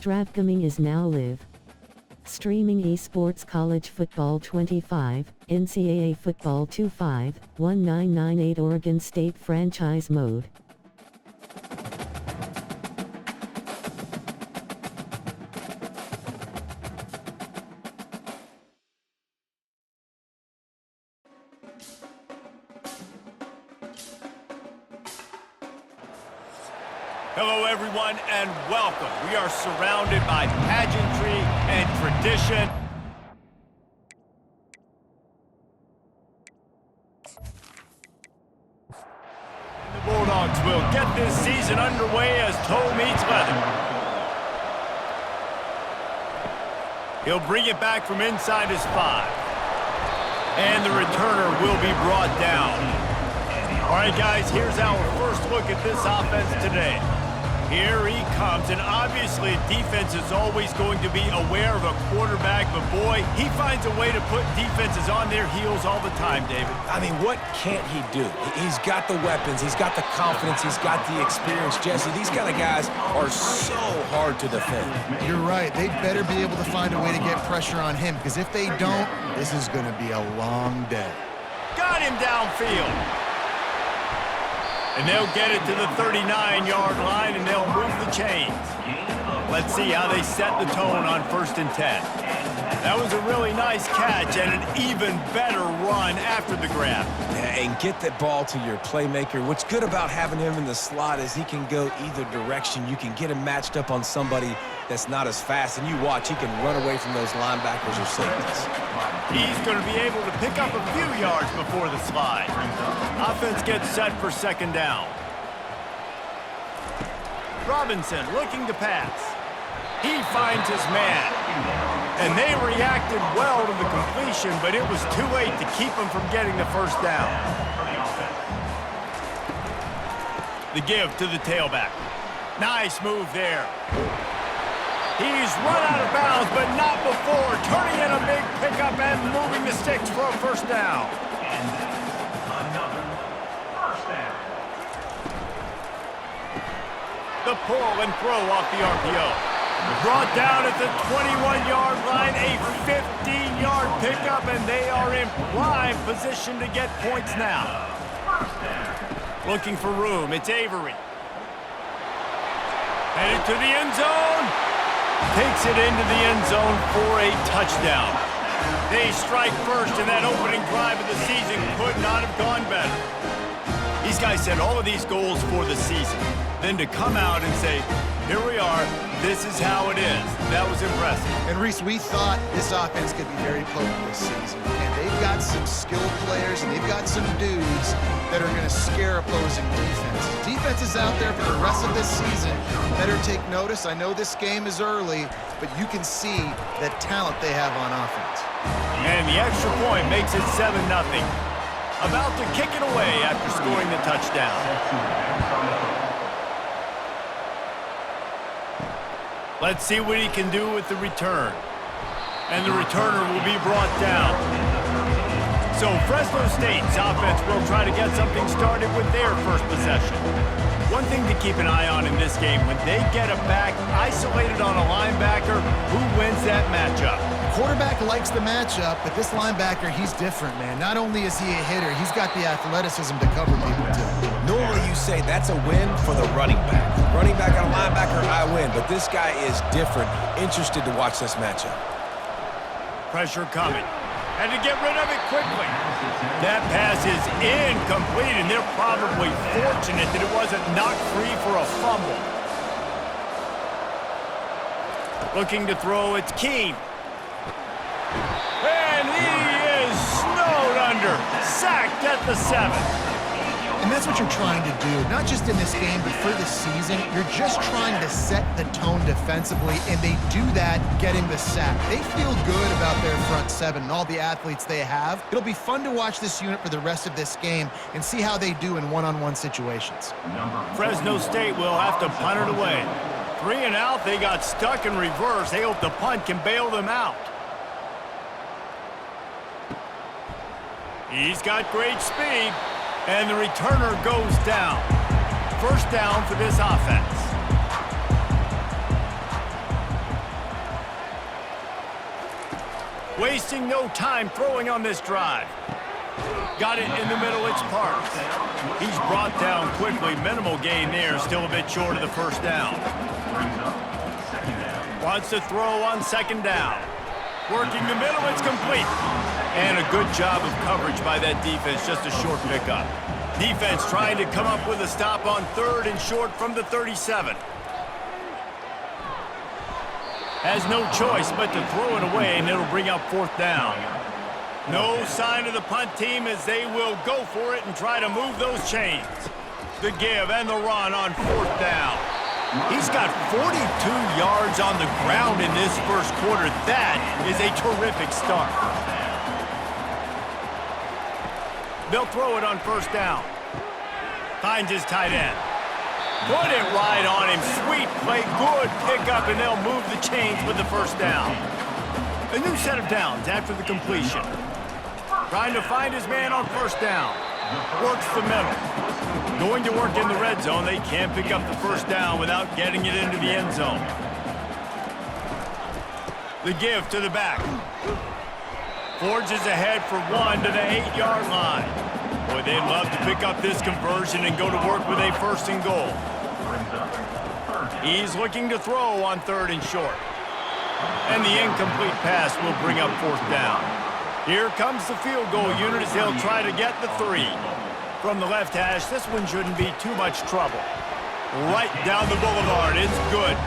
Stravgaming is now live. Streaming esports college football 25, Ncaa football 25, 1998 Oregon State franchise mode. Hello everyone and welcome. We are surrounded by pageantry and tradition. And the Bulldogs will get this season underway as toe meets leather. He'll bring it back from inside his 5. And the returner will be brought down. All right, guys, here's our first look at this offense today. Here he comes, and obviously defense is always going to be aware of a quarterback, but boy, he finds a way to put defenses on their heels all the time, David. I mean, what can't he do? He's got the weapons, he's got the confidence, he's got the experience. Jesse, these kind of guys are so hard to defend. You're right. They better be able to find a way to get pressure on him, because if they don't, this is going to be a long day. Got him downfield. And they'll get it to the 39-yard line, and they'll move the chains. Let's see how they set the tone on 1st and 10. That was a really nice catch and an even better run after the grab. Yeah, and get that ball to your playmaker. What's good about having him in the slot is he can go either direction. You can get him matched up on somebody that's not as fast, and you watch, he can run away from those linebackers or safeties. He's going to be able to pick up a few yards before the slide. Offense gets set for 2nd down. Robinson looking to pass. He finds his man. And they reacted well to the completion, but it was too late to keep him from getting the 1st down. The give to the tailback. Nice move there. He's run out of bounds, but not before turning in a big pickup and moving the sticks for a 1st down. And another 1st down. The pull and throw off the RPO. Brought down at the 21-yard line, a 15-yard pickup, and they are in prime position to get points now. Looking for room, it's Avery. Headed to the end zone. Takes it into the end zone for a touchdown. They strike first, and that opening drive of the season could not have gone better. These guys set all of these goals for the season. Then to come out and say, here we are, this is how it is. That was impressive. And Reese, we thought this offense could be very potent this season. And they've got some skilled players, and they've got some dudes that are going to scare opposing defenses. Defenses out there for the rest of this season better take notice. I know this game is early, but you can see the talent they have on offense. And the extra point makes it 7-0. About to kick it away after scoring the touchdown. Let's see what he can do with the return. And the returner will be brought down. So Fresno State's offense will try to get something started with their first possession. One thing to keep an eye on in this game, when they get a back isolated on a linebacker, who wins that matchup? Quarterback likes the matchup, but this linebacker, he's different, man. Not only is he a hitter, he's got the athleticism to cover people, too. Normally you say that's a win for the running back. Running back on a linebacker, I win. But this guy is different. Interested to watch this matchup. Pressure coming. And to get rid of it quickly. That pass is incomplete, and they're probably fortunate that it wasn't knocked free for a fumble. Looking to throw, it's Keene. And he is snowed under. Sacked at the 7. And that's what you're trying to do, not just in this game, but for the season. You're just trying to set the tone defensively, and they do that getting the sack. They feel good about their front 7 and all the athletes they have. It'll be fun to watch this unit for the rest of this game and see how they do in one-on-one situations. Fresno State will have to punt it away. 3 and out, they got stuck in reverse. They hope the punt can bail them out. He's got great speed. And the returner goes down. 1st down for this offense. Wasting no time throwing on this drive. Got it in the middle, it's Parks. He's brought down quickly. Minimal gain there, still a bit short of the first down. Wants to throw on second down. Working the middle, it's complete. And a good job of coverage by that defense, just a short pickup. Defense trying to come up with a stop on third and short from the 37. Has no choice but to throw it away, and it'll bring up fourth down. No sign of the punt team as they will go for it and try to move those chains. The give and the run on fourth down. He's got 42 yards on the ground in this first quarter. That is a terrific start. They'll throw it on first down. Finds his tight end. Put it right on him. Sweet play, good pickup, and they'll move the chains with the first down. A new set of downs after the completion. Trying to find his man on first down. Works the middle. Going to work in the red zone. They can't pick up the first down without getting it into the end zone. The give to the back. Forges ahead for one to the 8-yard line. Boy, they'd love to pick up this conversion and go to work with a first and goal. He's looking to throw on third and short. And the incomplete pass will bring up fourth down. Here comes the field goal unit as they'll try to get the 3. From the left hash, this one shouldn't be too much trouble. Right down the boulevard, it's good.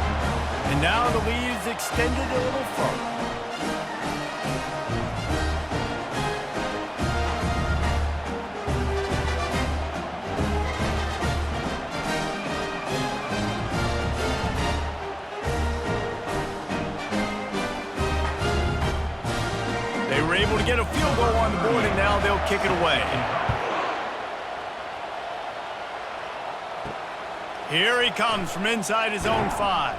And now the lead is extended a little further. They were able to get a field goal on the board, and now they'll kick it away. Here he comes from inside his own 5.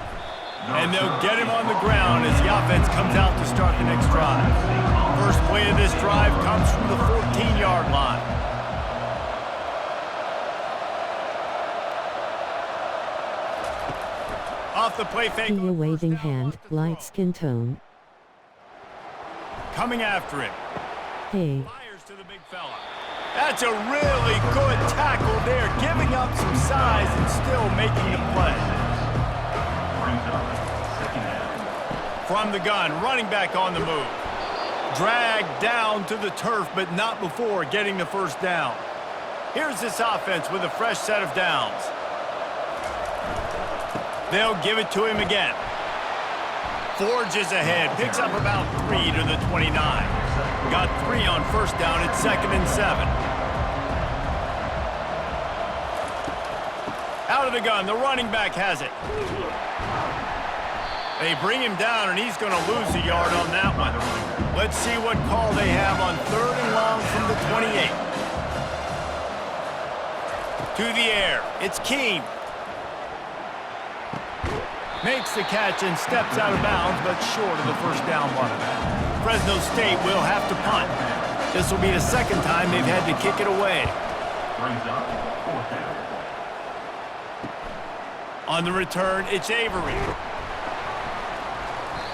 And they'll get him on the ground as the offense comes out to start the next drive. First play of this drive comes from the 14-yard line. Off the play fake. Ncaa waving hand, light skin tone. Coming after him. Hey. Fires to the big fella. That's a really good tackle there, giving up some size and still making the play. From the gun, running back on the move. Dragged down to the turf, but not before getting the first down. Here's this offense with a fresh set of downs. They'll give it to him again. Forges ahead, picks up about 3 to the 29. Got 3 on first down at 2nd and 7. Out of the gun, the running back has it. They bring him down, and he's going to lose a yard on that one. Let's see what call they have on 3rd and long from the 28. To the air, it's Keene. Makes the catch and steps out of bounds, but short of the first down mark. Fresno State will have to punt. This will be the second time they've had to kick it away. On the return, it's Avery.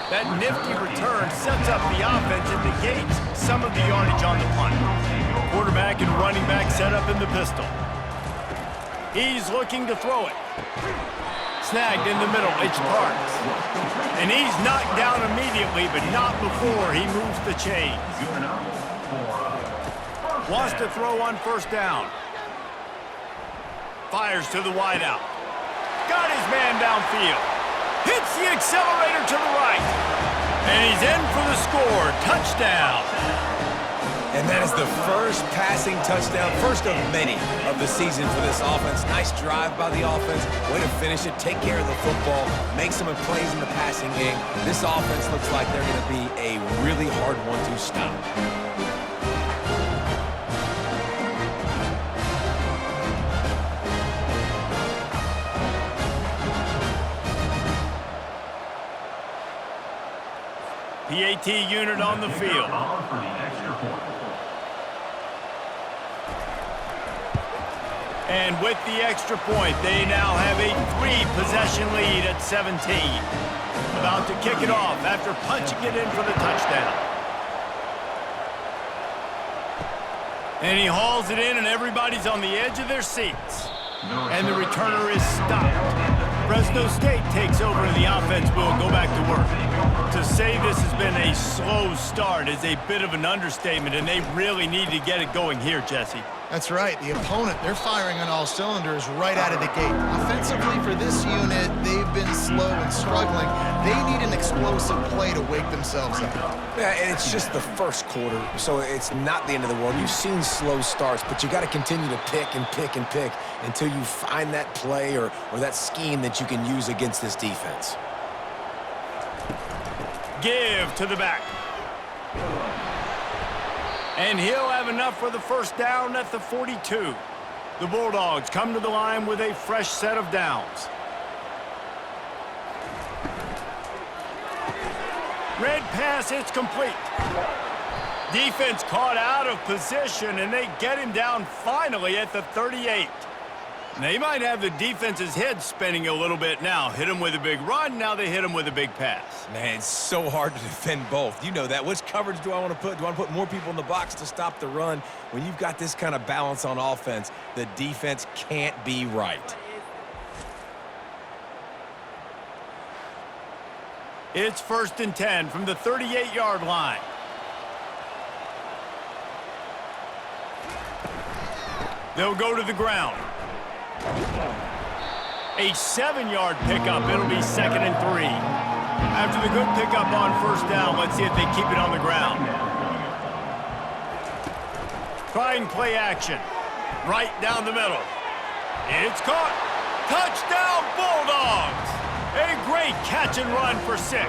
That nifty return sets up the offense and negates some of the yardage on the punt. Quarterback and running back set up in the pistol. He's looking to throw it. Snagged in the middle, it's Parks. And he's knocked down immediately, but not before he moves the chains. Wants to throw on first down. Fires to the wideout. Got his man downfield. Hits the accelerator to the right. And he's in for the score. Touchdown. And that is the first passing touchdown, first of many of the season for this offense. Nice drive by the offense. Way to finish it, take care of the football, make some plays in the passing game. This offense looks like they're going to be a really hard one to stop. PAT unit on the field. And with the extra point, they now have a 3-possession lead at 17. About to kick it off after punching it in for the touchdown. And he hauls it in, and everybody's on the edge of their seats. And the returner is stopped. Fresno State takes over, and the offense will go back to work. To say this has been a slow start is a bit of an understatement, and they really need to get it going here, Jesse. That's right. The opponent, they're firing on all cylinders right out of the gate. Offensively for this unit, they've been slow and struggling. They need an explosive play to wake themselves up. Yeah, and it's just the first quarter, so it's not the end of the world. You've seen slow starts, but you got to continue to pick and pick and pick until you find that play or that scheme that you can use against this defense. Give to the back. And he'll have enough for the first down at the 42. The Bulldogs come to the line with a fresh set of downs. Red pass, it's complete. Defense caught out of position, and they get him down finally at the 38. They might have the defense's head spinning a little bit now. Hit him with a big run, now they hit him with a big pass. Man, it's so hard to defend both. You know that. Which coverage do I want to put? Do I want to put more people in the box to stop the run? When you've got this kind of balance on offense, the defense can't be right. It's 1st and 10 from the 38-yard line. They'll go to the ground. A 7-yard pickup. It'll be 2nd and 3. After the good pickup on first down, let's see if they keep it on the ground. Trying play action. Right down the middle. It's caught. Touchdown, Bulldogs! A great catch and run for 6.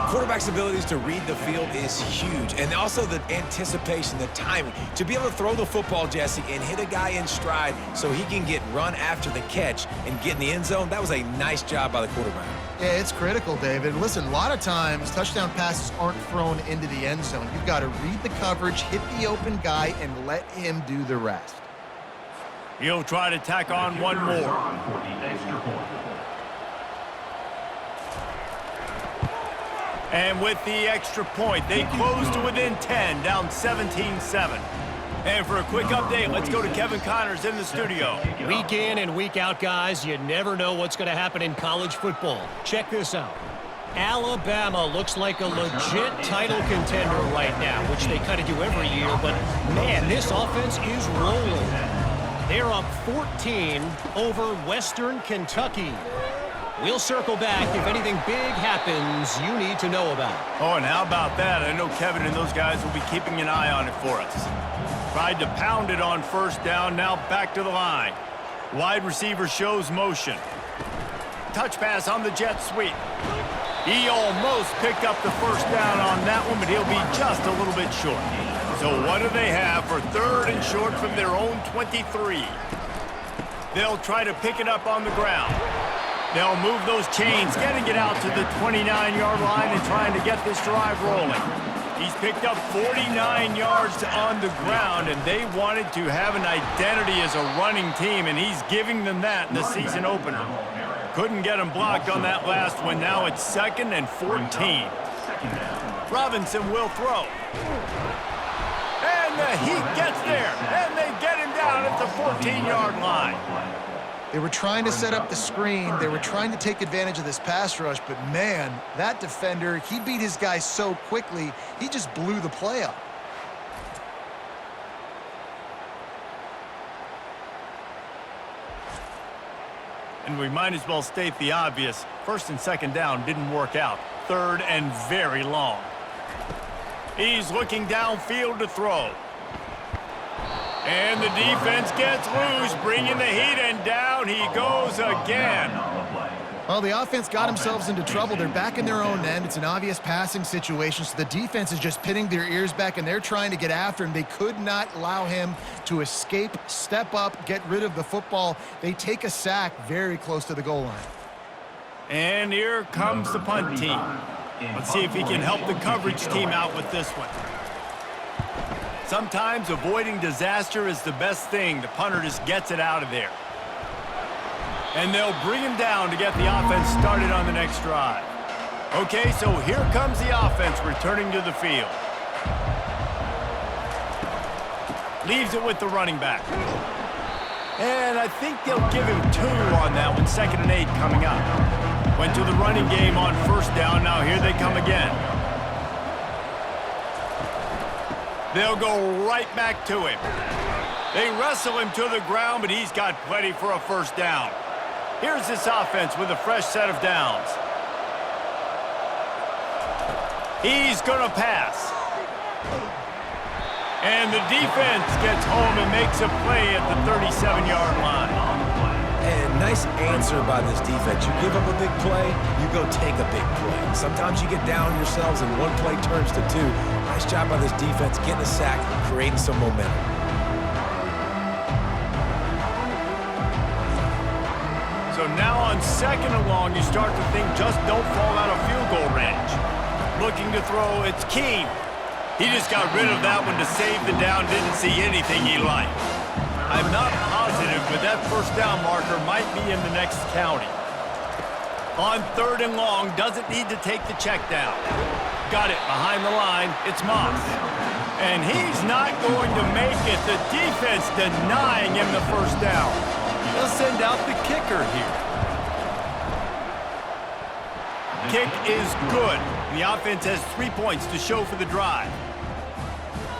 Quarterback's abilities to read the field is huge, and also the anticipation, the timing. To be able to throw the football, Jesse, and hit a guy in stride so he can get run after the catch and get in the end zone, that was a nice job by the quarterback. Yeah, it's critical, David. Listen, a lot of times touchdown passes aren't thrown into the end zone. You've got to read the coverage, hit the open guy, and let him do the rest. He'll try to tack on one more. And with the extra point, they close to within 10, down 17-7. And for a quick update, let's go to Kevin Connors in the studio. Week in and week out, guys, you never know what's going to happen in college football. Check this out. Alabama looks like a legit title contender right now, which they kind of do every year, but man, this offense is rolling. They're up 14 over Western Kentucky. We'll circle back if anything big happens you need to know about. Oh, and how about that? I know Kevin and those guys will be keeping an eye on it for us. Tried to pound it on first down, now back to the line. Wide receiver shows motion. Touch pass on the jet sweep. He almost picked up the first down on that one, but he'll be just a little bit short. So what do they have for 3rd and short from their own 23? They'll try to pick it up on the ground. They'll move those chains, getting it out to the 29-yard line and trying to get this drive rolling. He's picked up 49 yards on the ground, and they wanted to have an identity as a running team, and he's giving them that in the season opener. Couldn't get him blocked on that last one. Now it's 2nd and 14. Robinson will throw. And the Heat gets there, and they get him down at the 14-yard line. They were trying to set up the screen. They were trying to take advantage of this pass rush, but man, that defender, he beat his guy so quickly, he just blew the play up. And we might as well state the obvious. 1st and 2nd down didn't work out. 3rd and very long. He's looking downfield to throw. And the defense gets loose, bringing the Heat, and down he goes again. Well, the offense got themselves into trouble. They're back in their own end. It's an obvious passing situation, so the defense is just pinning their ears back, and they're trying to get after him. They could not allow him to escape, step up, get rid of the football. They take a sack very close to the goal line. And here comes the punt team. Let's see if he can help the coverage team out with this one. Sometimes avoiding disaster is the best thing. The punter just gets it out of there. And they'll bring him down to get the offense started on the next drive. Okay, so here comes the offense returning to the field. Leaves it with the running back. And I think they'll give him 2 on that one. 2nd and 8 coming up. Went to the running game on 1st down. Now here they come again. They'll go right back to him. They wrestle him to the ground, but he's got plenty for a 1st down. Here's this offense with a fresh set of downs. He's going to pass. And the defense gets home and makes a play at the 37-yard line. And nice answer by this defense. You give up a big play, you go take a big play. Sometimes you get down on yourselves and one play turns to 2. Nice job by this defense getting a sack, creating some momentum. So now on 2nd and long, you start to think just don't fall out of field goal range. Looking to throw, it's Keene. He just got rid of that one to save the down, didn't see anything he liked. I'm not positive, but that 1st down marker might be in the next county. On 3rd and long, doesn't need to take the check down. Got it behind the line, it's Moss. And he's not going to make it. The defense denying him the 1st down. They'll send out the kicker here. Kick is good. The offense has 3 points to show for the drive.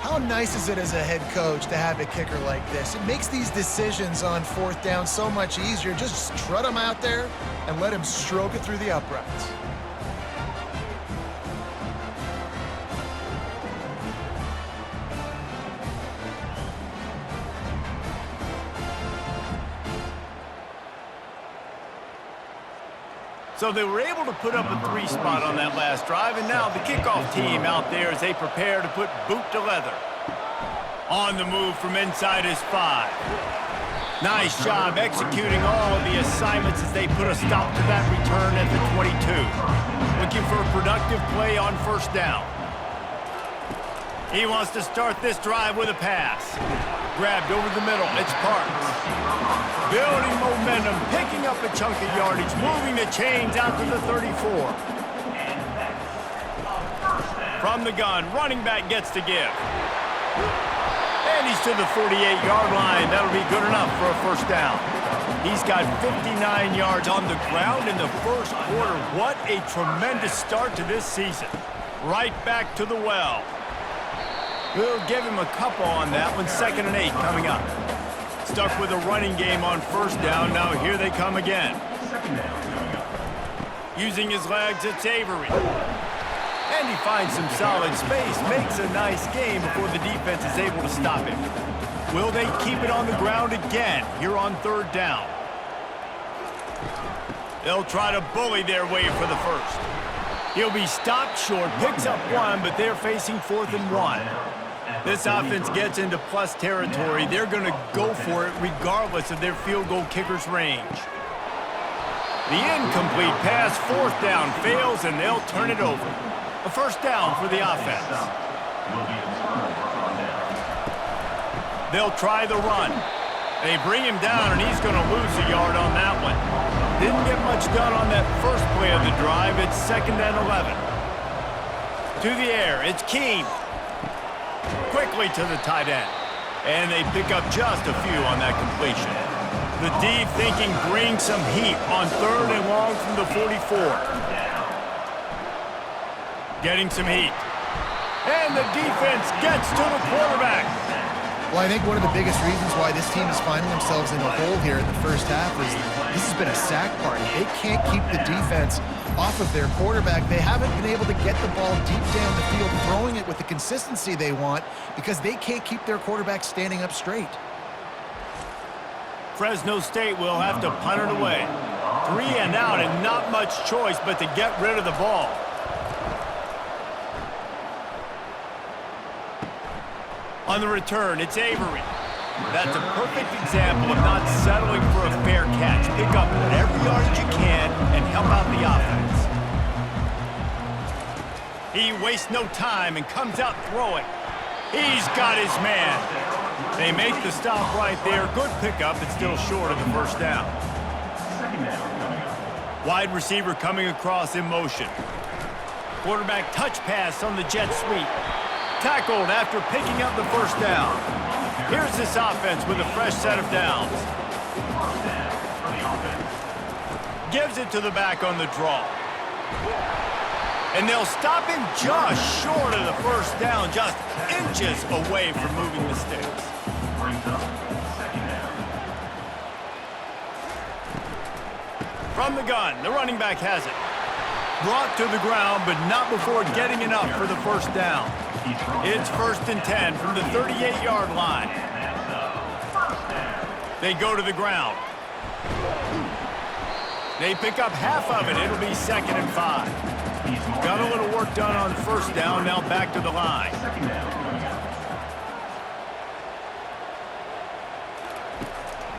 How nice is it as a head coach to have a kicker like this? It makes these decisions on 4th down so much easier. Just strut him out there and let him stroke it through the uprights. So they were able to put up a 3 spot on that last drive, and now the kickoff team out there as they prepare to put boot to leather. On the move from inside his 5. Nice job executing all of the assignments as they put a stop to that return at the 22. Looking for a productive play on 1st down. He wants to start this drive with a pass. Grabbed over the middle, it's Parks. Building momentum, picking up a chunk of yardage, moving the chains out to the 34. From the gun, running back gets to give. And he's to the 48-yard line. That'll be good enough for a 1st down. He's got 59 yards on the ground in the 1st quarter. What a tremendous start to this season. Right back to the well. We'll give him a couple on that one. 2nd and 8 coming up. Stuck with a running game on 1st down. Now here they come again. Using his legs, it's Avery. And he finds some solid space. Makes a nice game before the defense is able to stop him. Will they keep it on the ground again here on 3rd down? They'll try to bully their way for the 1st. He'll be stopped short, picks up 1, but they're facing 4th and 1. This offense gets into plus territory. They're going to go for it regardless of their field goal kicker's range. The incomplete pass, 4th down, fails, and they'll turn it over. A 1st down for the offense. They'll try the run. They bring him down, and he's going to lose a yard on that one. Didn't get much done on that 1st play of the drive. It's 2nd and 11. To the air, it's Keene. Quickly to the tight end. And they pick up just a few on that completion. The D thinking bring some heat on 3rd and long from the 44. Getting some heat. And the defense gets to the quarterback. Well, I think one of the biggest reasons why this team is finding themselves in a hole here in the 1st half is this has been a sack party. They can't keep the defense off of their quarterback. They haven't been able to get the ball deep down the field, throwing it with the consistency they want because they can't keep their quarterback standing up straight. Fresno State will have to punt it away. 3 and out and not much choice but to get rid of the ball. On the return, it's Avery. That's a perfect example of not settling for a fair catch. Pick up whatever yardage you can and help out the offense. He wastes no time and comes out throwing. He's got his man. They make the stop right there. Good pickup, but still short of the 1st down. Wide receiver coming across in motion. Quarterback touch pass on the jet sweep. Tackled after picking up the 1st down. Here's this offense with a fresh set of downs. Gives it to the back on the draw. And they'll stop him just short of the first down, just inches away from moving the sticks. From the gun, the running back has it. Brought to the ground, but not before getting enough for the first down. It's 1st and 10 from the 38-yard line. They go to the ground. They pick up half of it. It'll be 2nd and 5. Got a little work done on first down, now back to the line.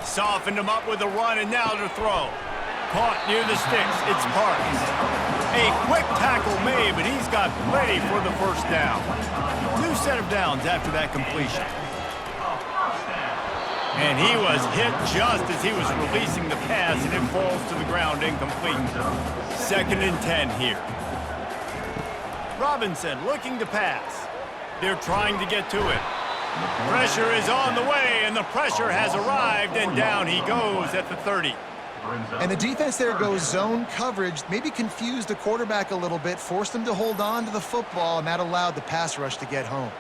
Softened him up with a run, and now to throw. Caught near the sticks. It's Parks. A quick tackle made, but he's got plenty for the first down. New set of downs after that completion. And he was hit just as he was releasing the pass, and it falls to the ground incomplete. 2nd and 10 here. Robinson looking to pass. They're trying to get to it. Pressure is on the way, and the pressure has arrived, and down he goes at the 30. And the defense there goes zone coverage, maybe confused the quarterback a little bit, forced him to hold on to the football, and that allowed the pass rush to get home.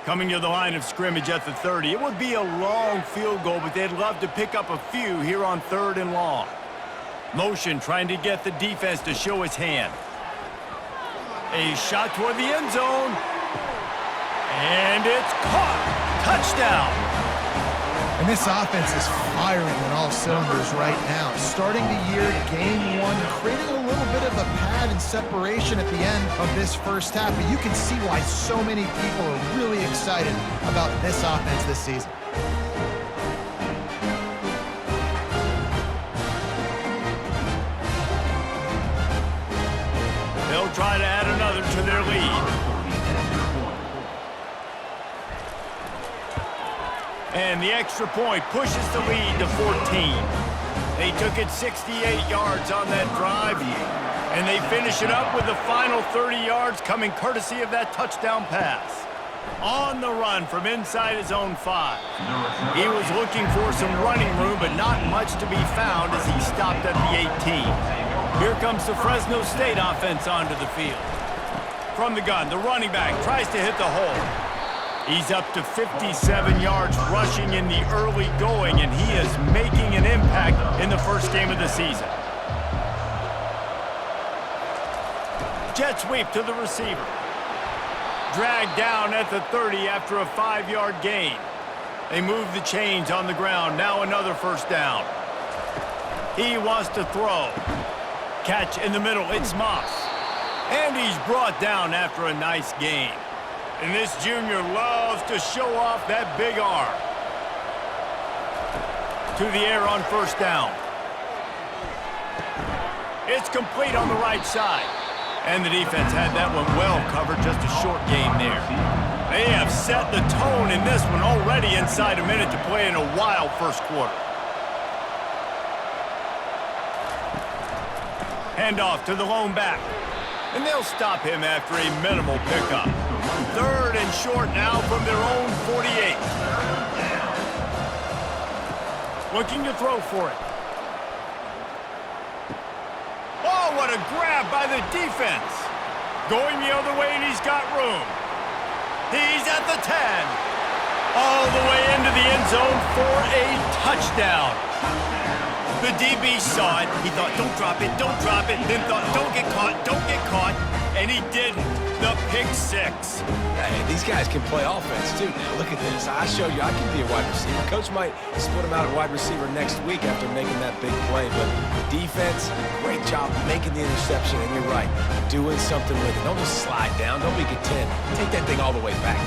Coming to the line of scrimmage at the 30. It would be a long field goal, but they'd love to pick up a few here on 3rd and long. Motion trying to get the defense to show his hand. A shot toward the end zone. And it's caught. Touchdown. And this offense is firing on all cylinders right now. Starting the year, game 1, creating a little bit of a pad and separation at the end of this first half. But you can see why so many people are really excited about this offense this season. They'll try to add another to their lead. And the extra point pushes the lead to 14. They took it 68 yards on that drive, and they finish it up with the final 30 yards coming courtesy of that touchdown pass. On the run from inside his own 5. He was looking for some running room, but not much to be found as he stopped at the 18. Here comes the Fresno State offense onto the field. From the gun, the running back tries to hit the hole. He's up to 57 yards rushing in the early going, and he is making an impact in the first game of the season. Jet sweep to the receiver. Dragged down at the 30 after a 5-yard gain. They move the chains on the ground. Now another first down. He wants to throw. Catch in the middle. It's Moss. And he's brought down after a nice gain. And this junior loves to show off that big arm. To the air on first down. It's complete on the right side. And the defense had that one well covered, just a short game there. They have set the tone in this one already inside a minute to play in a wild first quarter. Handoff to the lone back. And they'll stop him after a minimal pickup. 3rd and short now from their own 48. Looking to throw for it. Oh, what a grab by the defense. Going the other way, and he's got room. He's at the 10. All the way into the end zone for a touchdown. The DB saw it. He thought, don't drop it, don't drop it. Then thought, don't get caught, and he didn't. The pick 6. Hey, these guys can play offense, too. Now, look at this. I showed you I can be a wide receiver. Coach might split him out at wide receiver next week after making that big play. But defense, great job making the interception. And you're right, doing something with it. Don't just slide down. Don't be content. Take that thing all the way back.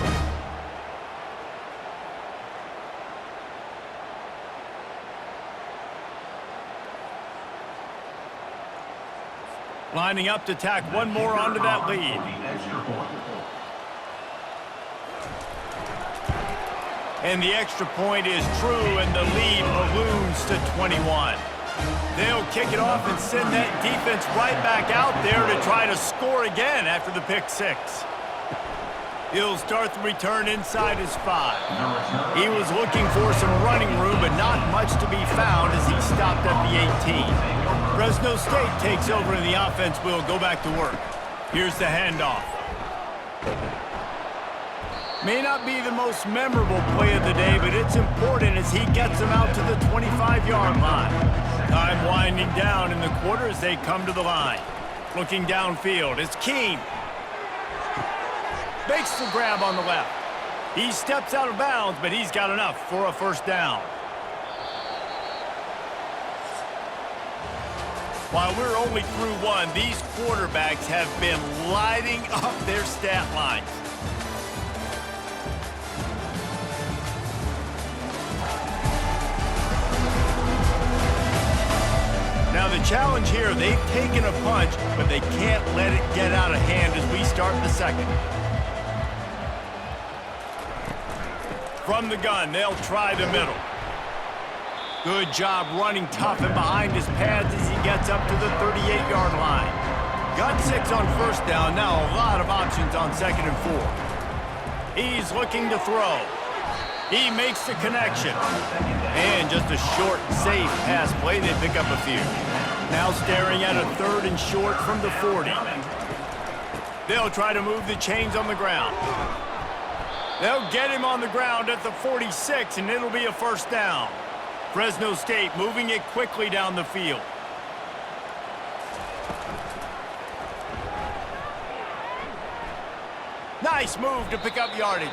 Lining up to tack one more onto that lead. And the extra point is true, and the lead balloons to 21. They'll kick it off and send that defense right back out there to try to score again after the pick six. He'll start the return inside his 5. He was looking for some running room, but not much to be found as he stopped at the 18. Fresno State takes over and the offense will go back to work. Here's the handoff. May not be the most memorable play of the day, but it's important as he gets them out to the 25-yard line. Time winding down in the quarter as they come to the line. Looking downfield, it's Keene. Makes the grab on the left. He steps out of bounds, but he's got enough for a first down. While we're only through one, these quarterbacks have been lighting up their stat lines. Now the challenge here, they've taken a punch, but they can't let it get out of hand as we start the second. From the gun, they'll try the middle. Good job running tough and behind his pads as he gets up to the 38-yard line. Got 6 on first down, now a lot of options on 2nd and 4. He's looking to throw. He makes the connection. And just a short, safe pass play, they pick up a few. Now staring at a 3rd and short from the 40. They'll try to move the chains on the ground. They'll get him on the ground at the 46, and it'll be a first down. Fresno State moving it quickly down the field. Nice move to pick up yardage.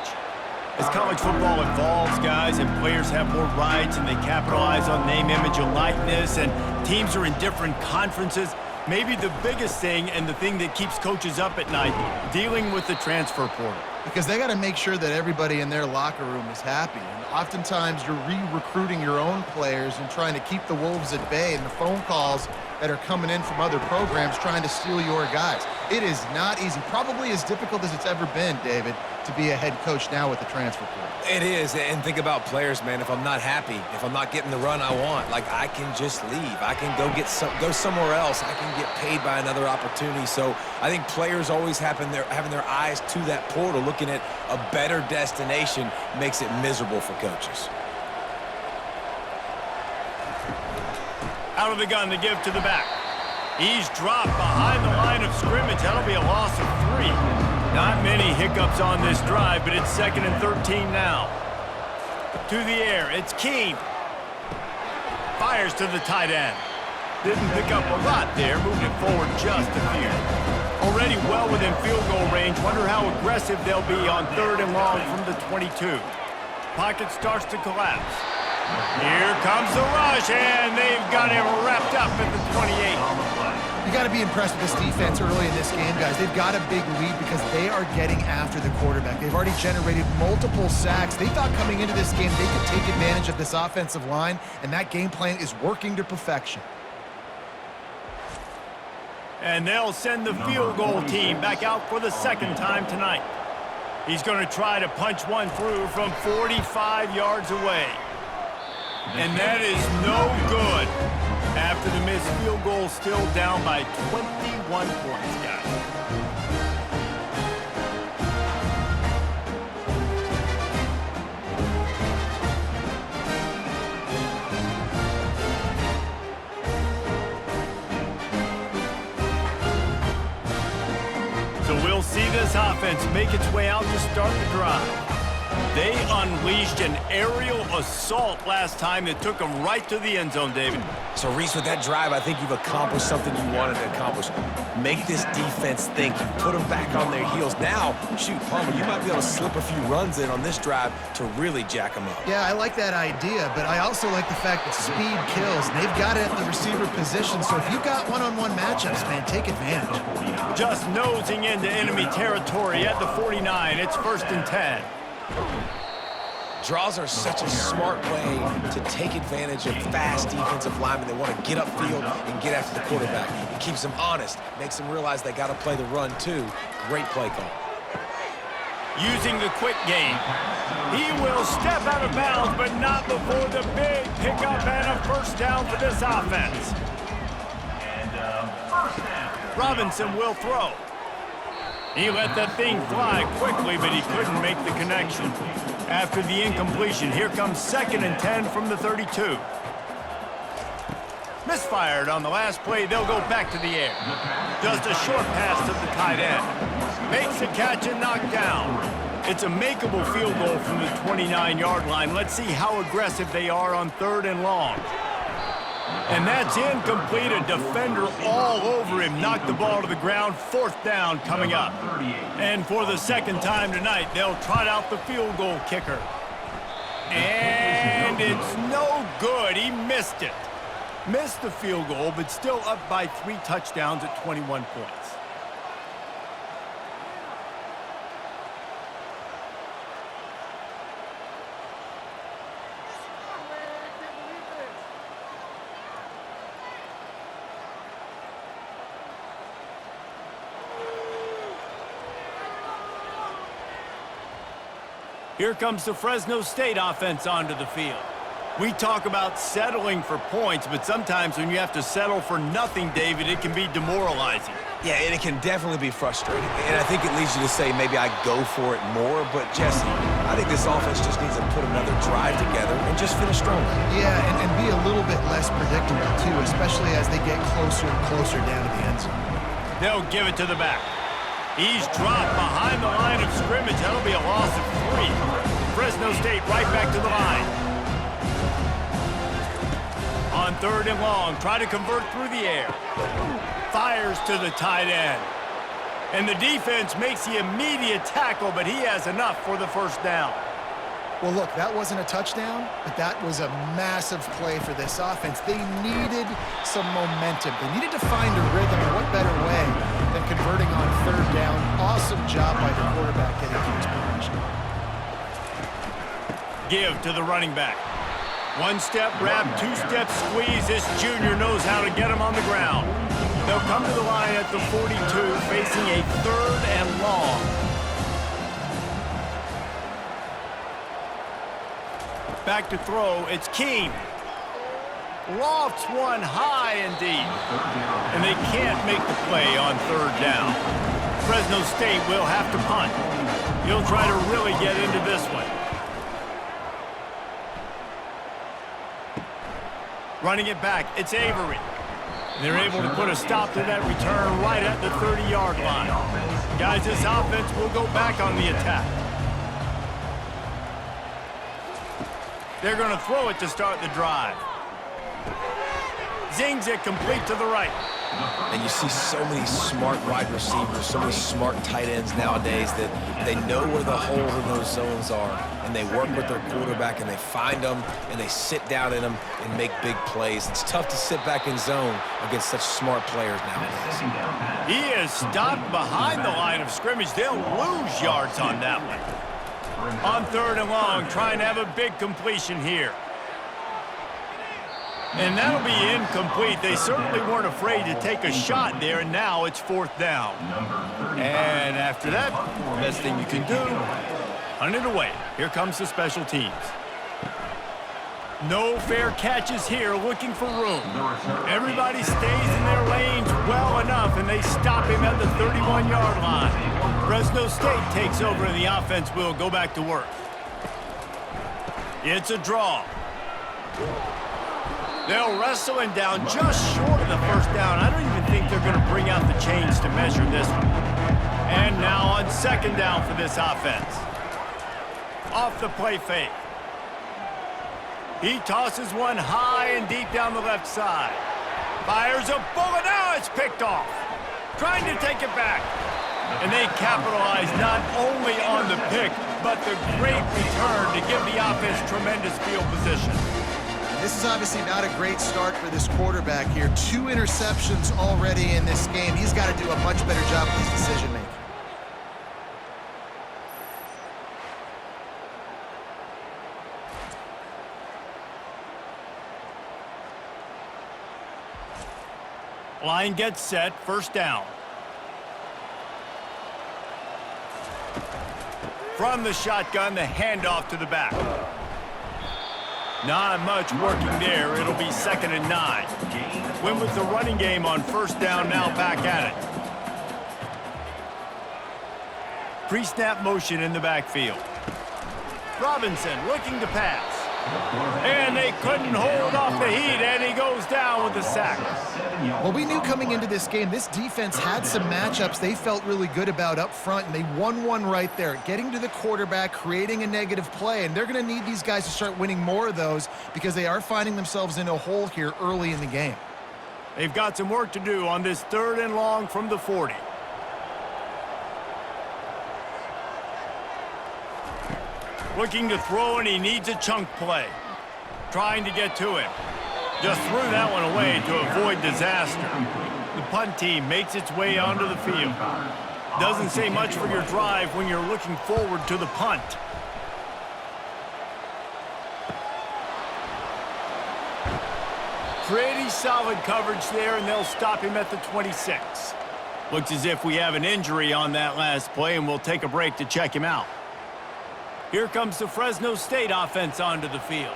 As college football evolves, guys, and players have more rights and they capitalize on name, image, and likeness, and teams are in different conferences, maybe the biggest thing and the thing that keeps coaches up at night, dealing with the transfer portal. Because they got to make sure that everybody in their locker room is happy. And oftentimes you're re-recruiting your own players and trying to keep the wolves at bay, and the phone calls that are coming in from other programs trying to steal your guys. It is not easy. Probably as difficult as it's ever been, David, to be a head coach now with the transfer portal. It is, and think about players, man. If I'm not happy, if I'm not getting the run I want, like, I can just leave. I can go somewhere else. I can get paid by another opportunity. So I think players always having their eyes to that portal, looking at a better destination, makes it miserable for coaches. Out of the gun to give to the back. He's dropped behind the line of scrimmage. That'll be a loss of 3. Not many hiccups on this drive, but it's 2nd and 13 now. To the air, it's Keene. Fires to the tight end. Didn't pick up a lot there, moving it forward just a few. Already well within field goal range. Wonder how aggressive they'll be on 3rd and long from the 22. Pocket starts to collapse. Here comes the rush, and they've got him wrapped up at the 28. You got to be impressed with this defense early in this game, guys. They've got a big lead because they are getting after the quarterback. They've already generated multiple sacks. They thought coming into this game they could take advantage of this offensive line, and that game plan is working to perfection. And they'll send the field goal team back out for the 2nd time tonight. He's going to try to punch one through from 45 yards away. And that is no good after the missed field goal, still down by 21 points, guys. So we'll see this offense make its way out to start the drive. They unleashed an aerial assault last time that took them right to the end zone, David. So, Reese, with that drive, I think you've accomplished something you wanted to accomplish. Make this defense think. You put them back on their heels. Now, shoot, Palmer, you might be able to slip a few runs in on this drive to really jack them up. Yeah, I like that idea, but I also like the fact that speed kills. And they've got it at the receiver position, so if you've got one-on-one matchups, man, take advantage. Just nosing into enemy territory at the 49. It's 1st and 10. Draws are such a smart way to take advantage of fast defensive linemen. They want to get upfield and get after the quarterback. It keeps them honest, makes them realize they got to play the run too. Great play call. using the quick game. He will step out of bounds, but not before the big pickup and a first down for this offense. Robinson will throw. He let that thing fly quickly, but he couldn't make the connection. After the incompletion, here comes 2nd and 10 from the 32. Misfired on the last play, they'll go back to the air. Just a short pass to the tight end. Makes a catch and knocked down. It's a makeable field goal from the 29-yard line. Let's see how aggressive they are on 3rd and long. And that's incomplete. A defender all over him. Knocked the ball to the ground. 4th down coming up. And for the 2nd time tonight, they'll trot out the field goal kicker. And it's no good. He missed it. Missed the field goal, but still up by 3 touchdowns at 21 points. Here comes the Fresno State offense onto the field. We talk about settling for points, but sometimes when you have to settle for nothing, David, it can be demoralizing. Yeah, and it can definitely be frustrating. And I think it leads you to say maybe I go for it more. But, Jesse, I think this offense just needs to put another drive together and just finish strong. Yeah, and be a little bit less predictable, too, especially as they get closer and closer down to the end zone. They'll give it to the back. He's dropped behind the line of scrimmage. That'll be a loss of 3. Fresno State right back to the line. On 3rd and long, try to convert through the air. Fires to the tight end. And the defense makes the immediate tackle, but he has enough for the first down. Well, look, that wasn't a touchdown, but that was a massive play for this offense. They needed some momentum. They needed to find a rhythm, and what better way than converting on 3rd down. Awesome job by the quarterback getting to his position. Give to the running back. 1-step wrap, 2-step squeeze. This junior knows how to get him on the ground. They'll come to the line at the 42, facing a 3rd and long. Back to throw, it's Keene. Lofts one high and deep. And they can't make the play on 3rd down. Fresno State will have to punt. He'll try to really get into this one. Running it back, it's Avery. They're able to put a stop to that return right at the 30-yard line. Guys, this offense will go back on the attack. They're going to throw it to start the drive. Zings it complete to the right. And you see so many smart wide receivers, so many smart tight ends nowadays that they know where the holes in those zones are, and they work with their quarterback, and they find them, and they sit down in them and make big plays. It's tough to sit back in zone against such smart players nowadays. He is stopped behind the line of scrimmage. They'll lose yards on that one. On 3rd and long, trying to have a big completion here. And that'll be incomplete. They certainly weren't afraid to take a shot there, and now it's 4th down. And after that, best thing you can do, hunt it away. Here comes the special teams. No fair catches here, looking for room. Everybody stays in their lanes well enough, and they stop him at the 31-yard line. Fresno State takes over, and the offense will go back to work. It's a draw. They'll wrestle him down just short of the 1st down. I don't even think they're going to bring out the chains to measure this one. And now on 2nd down for this offense. Off the play fake. He tosses one high and deep down the left side. Fires a bullet. Now it's picked off. Trying to take it back. And they capitalize not only on the pick, but the great return to give the offense tremendous field position. This is obviously not a great start for this quarterback here. 2 interceptions already in this game. He's got to do a much better job with his decision-making. Line gets set, 1st down. From the shotgun, the handoff to the back. Not much working there. It'll be 2nd and 9. Win with the running game on 1st down, now back at it. Pre-snap motion in the backfield. Robinson looking to pass. And they couldn't hold off the heat, and he goes down with the sack. Well, we knew coming into this game, this defense had some matchups they felt really good about up front, and they won one right there, getting to the quarterback, creating a negative play, and they're going to need these guys to start winning more of those because they are finding themselves in a hole here early in the game. They've got some work to do on this 3rd and long from the 40. Looking to throw, and he needs a chunk play. Trying to get to him. Just threw that one away to avoid disaster. The punt team makes its way onto the field. Doesn't say much for your drive when you're looking forward to the punt. Pretty solid coverage there, and they'll stop him at the 26. Looks as if we have an injury on that last play, and we'll take a break to check him out. Here comes the Fresno State offense onto the field.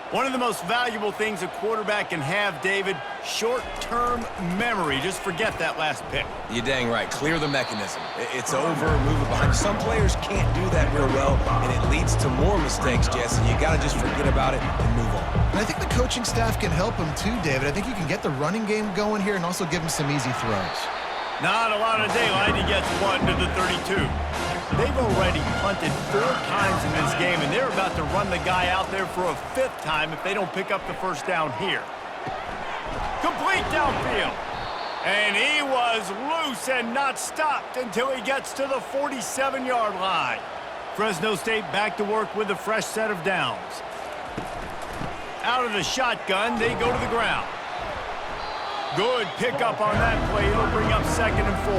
One of the most valuable things a quarterback can have, David, short-term memory. Just forget that last pick. You're dang right. Clear the mechanism. It's over, move it behind. Some players can't do that real well, and it leads to more mistakes, Jesse. You got to just forget about it and move on. And I think the coaching staff can help him too, David. I think you can get the running game going here and also give him some easy throws. Not a lot of daylight. He gets one to the 32. They've already punted 4 times in this game, and they're about to run the guy out there for a 5th time if they don't pick up the 1st down here. Complete downfield. And he was loose and not stopped until he gets to the 47-yard line. Fresno State back to work with a fresh set of downs. Out of the shotgun, they go to the ground. Good pickup on that play. It'll bring up 2nd and 4.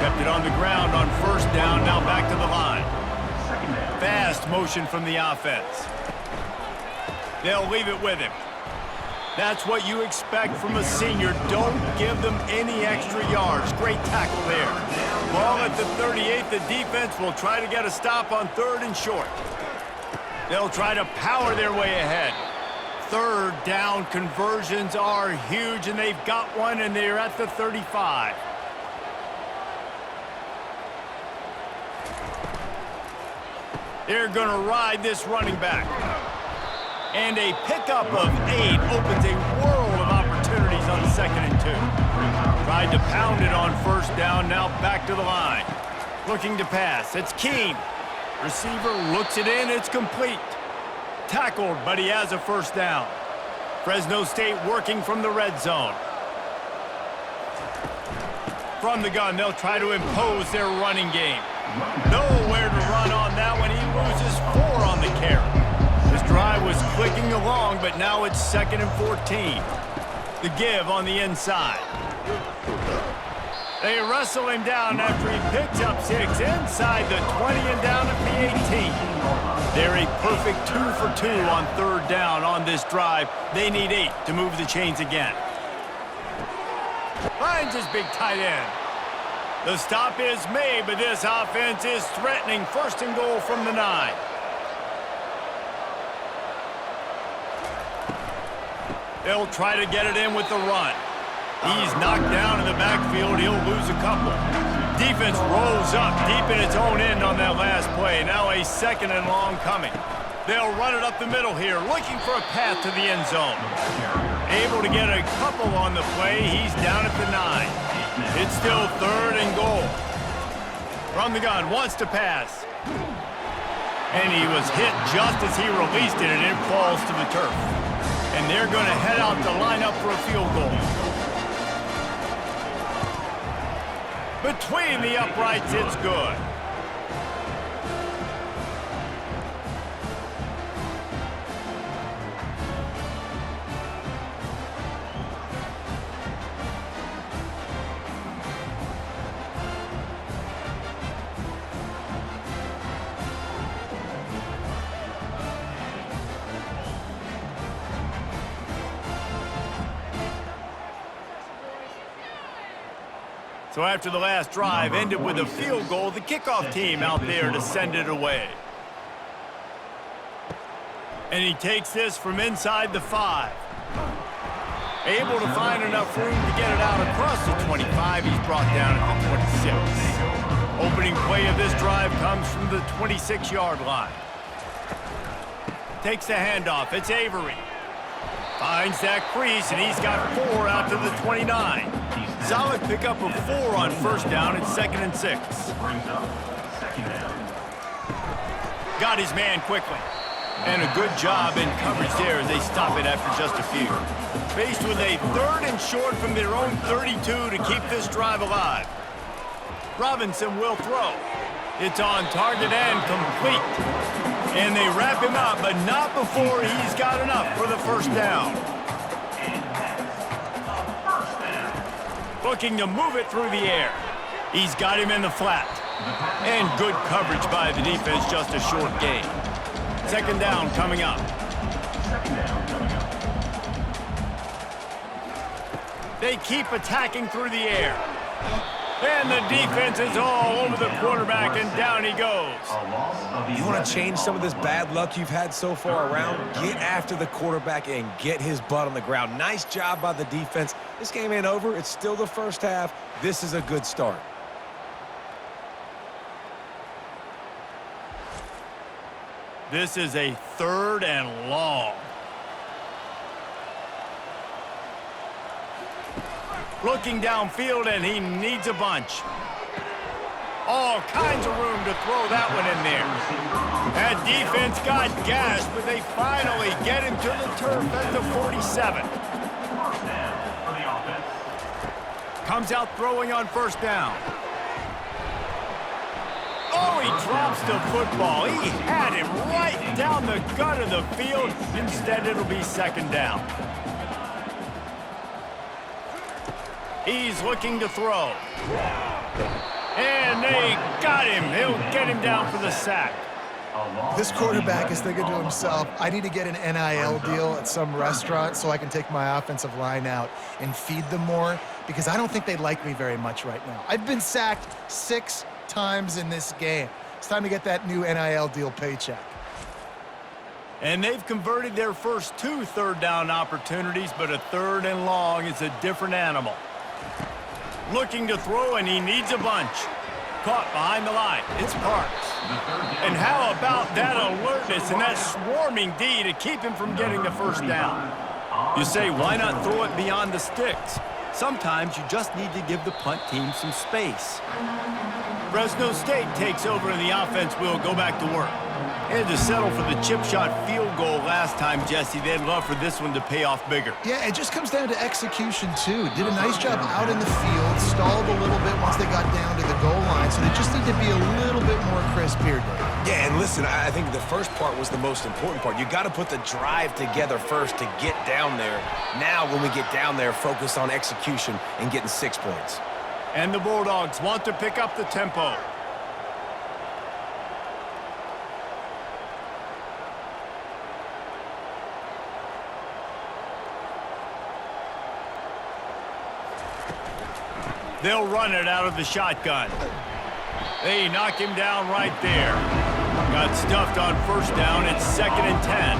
Kept it on the ground on 1st down, now back to the line. Fast motion from the offense. They'll leave it with him. That's what you expect from a senior. Don't give them any extra yards. Great tackle there. Ball at the 38. The defense will try to get a stop on 3rd and short. They'll try to power their way ahead. 3rd down conversions are huge, and they've got one, and they're at the 35. They're going to ride this running back. And a pickup of 8 opens a world of opportunities on 2nd and 2. Tried to pound it on 1st down, now back to the line. Looking to pass. It's Keene. Receiver looks it in. It's complete. Tackled, but he has a 1st down. Fresno State working from the red zone. From the gun, they'll try to impose their running game. Nowhere to run on that one. He loses 4 on the carry. This drive was clicking along, but now it's 2nd and 14. The give on the inside. They wrestle him down after he picks up 6 inside the 20 and down at the 18. They're a perfect 2 for 2 on 3rd down on this drive. They need 8 to move the chains again. Finds his big tight end. The stop is made, but this offense is threatening 1st and goal from the 9. They'll try to get it in with the run. He's knocked down in the backfield. He'll lose a couple. Defense rolls up deep in its own end on that last play. Now a 2nd and long coming. They'll run it up the middle here, looking for a path to the end zone. Able to get a couple on the play. He's down at the 9. It's still 3rd and goal. From the gun, wants to pass. And he was hit just as he released it, and it falls to the turf. And they're going to head out to line up for a field goal. Between the uprights, it's good. So after the last drive ended with a field goal, the kickoff team out there to send it away. And he takes this from inside the 5. Able to find enough room to get it out across the 25. He's brought down at the 26. Opening play of this drive comes from the 26-yard line. Takes the handoff. It's Avery. Finds that crease, and he's got 4 out to the 29. Solid pickup of 4 on first down. It's 2nd and 6. Got his man quickly. And a good job in coverage there as they stop it after just a few. Faced with a 3rd and short from their own 32 to keep this drive alive. Robinson will throw. It's on target and complete. And they wrap him up, but not before he's got enough for the first down. Looking to move it through the air. He's got him in the flat. And good coverage by the defense, just a short gain. 2nd down coming up. They keep attacking through the air. And the defense is all over the quarterback, and down he goes. You want to change some of this bad luck you've had so far around? Get after the quarterback and get his butt on the ground. Nice job by the defense. This game ain't over. It's still the first half. This is a good start. This is a 3rd and long. Looking downfield, and he needs a bunch. All kinds of room to throw that one in there. That defense got gashed, but they finally get him to the turf at the 47. Comes out throwing on first down. Oh, he drops the football. He had him right down the gut of the field. Instead, it'll be 2nd down. He's looking to throw. And they got him. He'll get him down for the sack. This quarterback is thinking to himself, I need to get an NIL deal at some restaurant so I can take my offensive line out and feed them more, because I don't think they like me very much right now. I've been sacked 6 times in this game. It's time to get that new NIL deal paycheck. And they've converted their first 2 3rd down opportunities, but a 3rd and long is a different animal. Looking to throw, and he needs a bunch. Caught behind the line. It's Parks. And how about that alertness and that swarming D to keep him from getting the first down? You say, why not throw it beyond the sticks? Sometimes you just need to give the punt team some space. Fresno State takes over, and the offense will go back to work. Had to settle for the chip shot field goal last time, Jesse. They'd love for this one to pay off bigger. Yeah, it just comes down to execution, too. Did a nice job out in the field, stalled a little bit once they got down to the goal line, so they just need to be a little bit more crisp here, Dave. Yeah, and listen, I think the first part was the most important part. You got to put the drive together first to get down there. Now, when we get down there, focus on execution and getting 6 points. And the Bulldogs want to pick up the tempo. They'll run it out of the shotgun. They knock him down right there. Got stuffed on first down. It's 2nd and 10.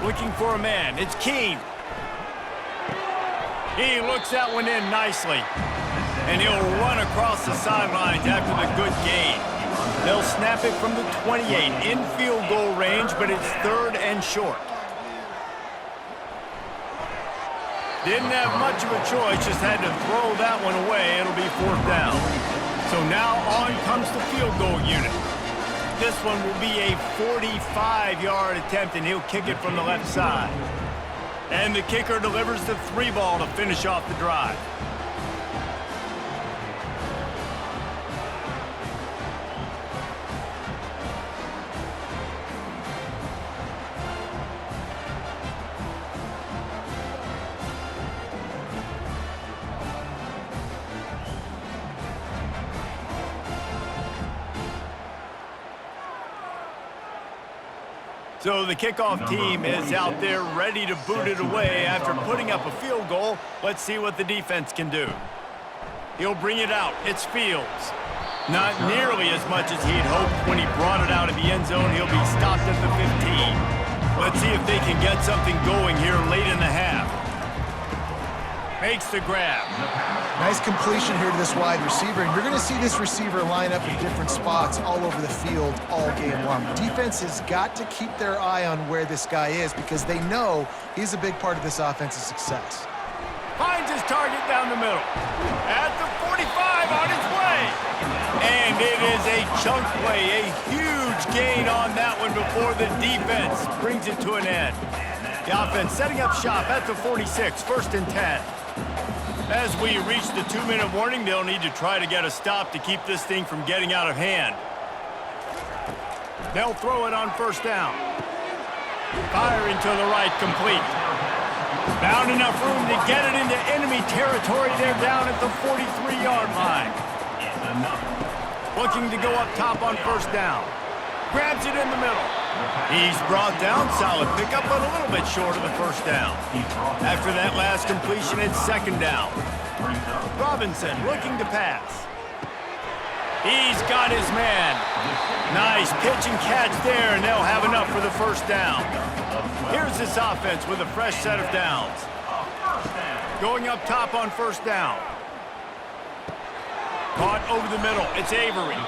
Looking for a man. It's Keene. He looks that one in nicely. And he'll run across the sidelines after the good gain. They'll snap it from the 28 in field goal range, but it's 3rd and short. Didn't have much of a choice, just had to throw that one away. It'll be 4th down. So now on comes the field goal unit. This one will be a 45-yard attempt, and he'll kick it from the left side. And the kicker delivers the 3-ball to finish off the drive. So the kickoff team is out there ready to boot it away after putting up a field goal. Let's see what the defense can do. He'll bring it out. It's Fields. Not nearly as much as he'd hoped when he brought it out of the end zone. He'll be stopped at the 15. Let's see if they can get something going here late in the half. Makes the grab. Nice completion here to this wide receiver, and you're going to see this receiver line up in different spots all over the field all game long. Defense has got to keep their eye on where this guy is because they know he's a big part of this offense's success. Finds his target down the middle. At the 45 on his way. And it is a chunk play, a huge gain on that one before the defense brings it to an end. The offense setting up shop at the 46, 1st and 10. As we reach the 2-minute warning, they'll need to try to get a stop to keep this thing from getting out of hand. They'll throw it on 1st down. Firing to the right, complete. Found enough room to get it into enemy territory. They're down at the 43-yard line. Looking to go up top on 1st down. Grabs it in the middle. He's brought down, solid pickup, but a little bit short of the 1st down. After that last completion, it's 2nd down. Robinson looking to pass. He's got his man. Nice pitch and catch there, and they'll have enough for the 1st down. Here's this offense with a fresh set of downs. Going up top on 1st down. Caught over the middle. It's Avery.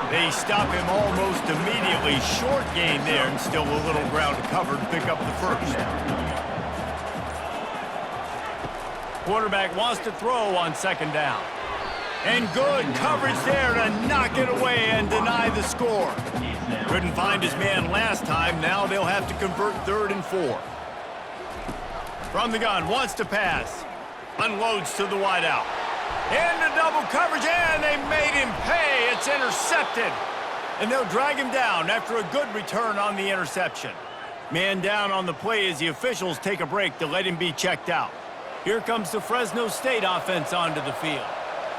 They stop him almost immediately. Short gain there, and still a little ground to cover to pick up the 1st. Quarterback wants to throw on 2nd down. And good coverage there to knock it away and deny the score. Couldn't find his man last time. Now they'll have to convert 3rd and 4. From the gun, wants to pass. Unloads to the wideout. Into double coverage, and they made him pay. It's intercepted. And they'll drag him down after a good return on the interception. Man down on the play as the officials take a break to let him be checked out. Here comes the Fresno State offense onto the field.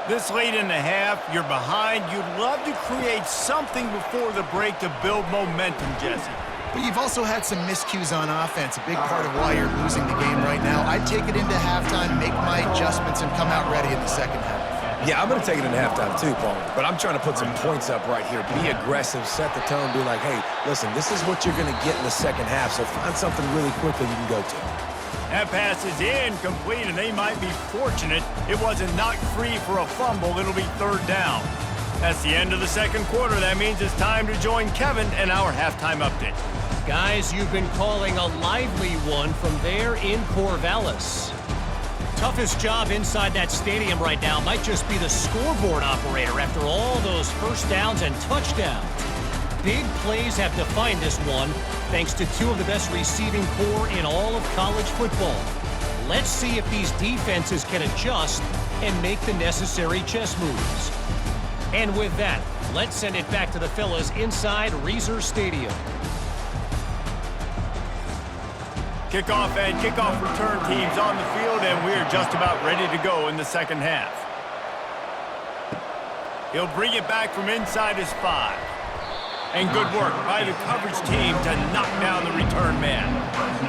This late in the half, you're behind. You'd love to create something before the break to build momentum, Jesse. But you've also had some miscues on offense, a big part of why you're losing the game right now. I'd take it into halftime, make my adjustments, and come out ready in the 2nd half. Yeah, I'm going to take it into halftime too, Paul. But I'm trying to put some points up right here. Be aggressive, set the tone, be like, hey, listen, this is what you're going to get in the 2nd half, so find something really quickly you can go to. That pass is incomplete, and they might be fortunate it wasn't knocked free for a fumble. It'll be 3rd down. That's the end of the 2nd quarter. That means it's time to join Kevin and our halftime update. Guys, you've been calling a lively one from there in Corvallis. Toughest job inside that stadium right now might just be the scoreboard operator after all those 1st downs and touchdowns. Big plays have defined this one, thanks to 2 of the best receiving corps in all of college football. Let's see if these defenses can adjust and make the necessary chess moves. And with that, let's send it back to the fellas inside Reser Stadium. Kickoff and kickoff return teams on the field, and we're just about ready to go in the 2nd half. He'll bring it back from inside his 5. And good work by the coverage team to knock down the return man.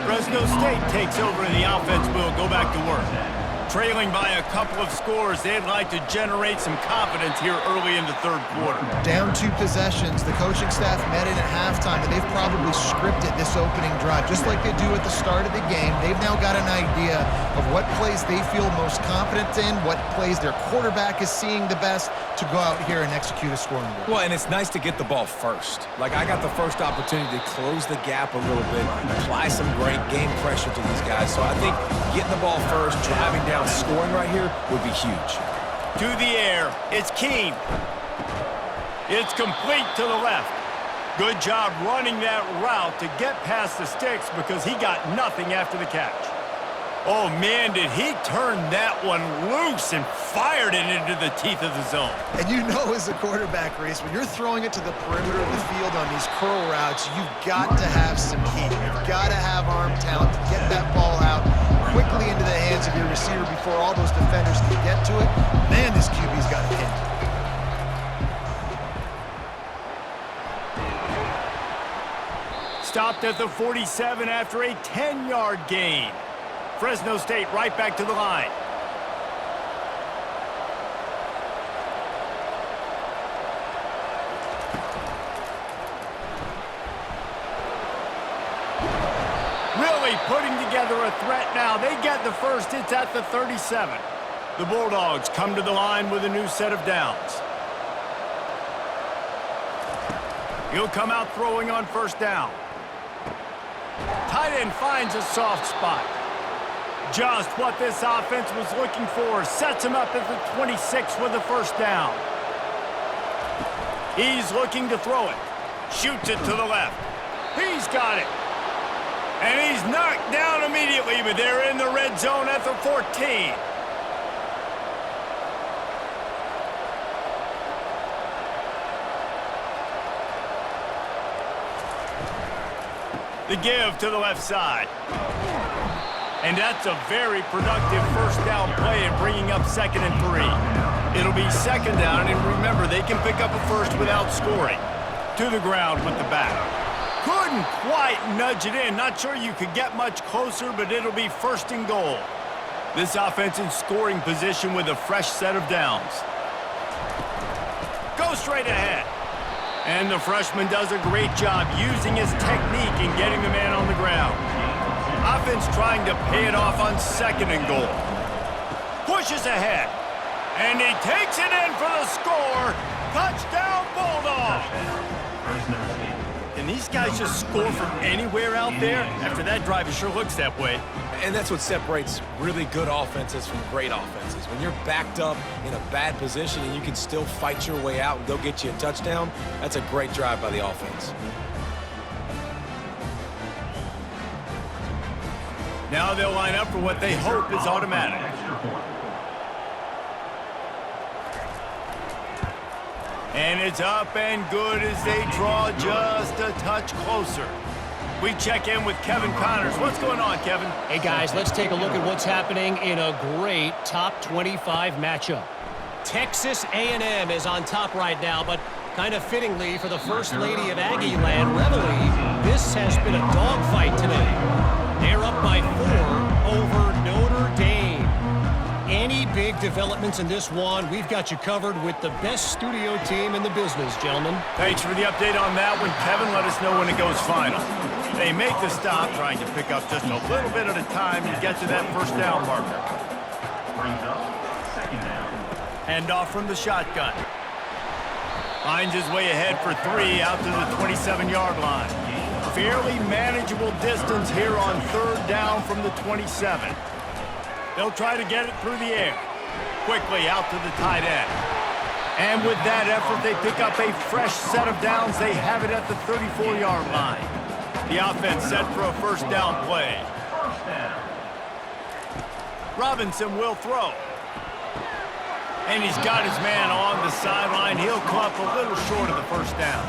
Fresno State takes over, and the offense will go back to work. Trailing by a couple of scores, they'd like to generate some confidence here early in the 3rd quarter. Down 2 possessions, the coaching staff met in at halftime, and they've probably scripted this opening drive, just like they do at the start of the game. They've now got an idea of what plays they feel most confident in, what plays their quarterback is seeing the best to go out here and execute a scoring goal. Well, and it's nice to get the ball first. Like, I got the first opportunity to close the gap a little bit, apply some great game pressure to these guys. So I think getting the ball first, driving down, scoring right here would be huge. To the air, it's Keene. It's complete to the left. Good job running that route to get past the sticks because he got nothing after the catch. Oh, man, did he turn that one loose and fired it into the teeth of the zone. And you know as a quarterback, Reese, when you're throwing it to the perimeter of the field on these curl routes, you've got to have some heat. You've got to have arm talent to get that ball out quickly into the hands of your receiver before all those defenders can get to it. Man, this QB's got a hit. Stopped at the 47 after a 10-yard gain. Fresno State right back to the line. Really putting together a threat now. They get the first. It's at the 37. The Bulldogs come to the line with a new set of downs. He'll come out throwing on first down. Tight end finds a soft spot. Just what this offense was looking for. Sets him up at the 26 with the first down. He's looking to throw it. Shoots it to the left. He's got it. And he's knocked down immediately, but they're in the red zone at the 14. The give to the left side. And that's a very productive first down play in bringing up 2nd and 3. It'll be 2nd down, and remember, they can pick up a first without scoring. To the ground with the back. Couldn't quite nudge it in. Not sure you could get much closer, but it'll be 1st and goal. This offense in scoring position with a fresh set of downs. Go straight ahead. And the freshman does a great job using his technique and getting the man on the ground. Offense trying to pay it off on 2nd and goal. Pushes ahead. And he takes it in for the score. Touchdown, Bulldogs! Can these guys just score from anywhere out there? After that drive, it sure looks that way. And that's what separates really good offenses from great offenses. When you're backed up in a bad position and you can still fight your way out and go get you a touchdown, that's a great drive by the offense. Now they'll line up for what they hope is automatic. And it's up and good as they draw just a touch closer. We check in with Kevin Connors. What's going on, Kevin? Hey, guys, let's take a look at what's happening in a great top 25 matchup. Texas A&M is on top right now, but kind of fittingly for the First Lady of Aggie Land, Reveille, this has been a dogfight today. They're up by 4 over Notre Dame. Any big developments in this one, we've got you covered with the best studio team in the business, gentlemen. Thanks for the update on that one, Kevin. Let us know when it goes final. They make the stop, trying to pick up just a little bit at a time to get to that first down marker. Brings up 2nd down. Handoff from the shotgun. Finds his way ahead for 3 out to the 27-yard line. Fairly manageable distance here on 3rd down from the 27. They'll try to get it through the air. Quickly out to the tight end. And with that effort, they pick up a fresh set of downs. They have it at the 34-yard line. The offense set for a first down play. First down. Robinson will throw. And he's got his man on the sideline. He'll come up a little short of the first down.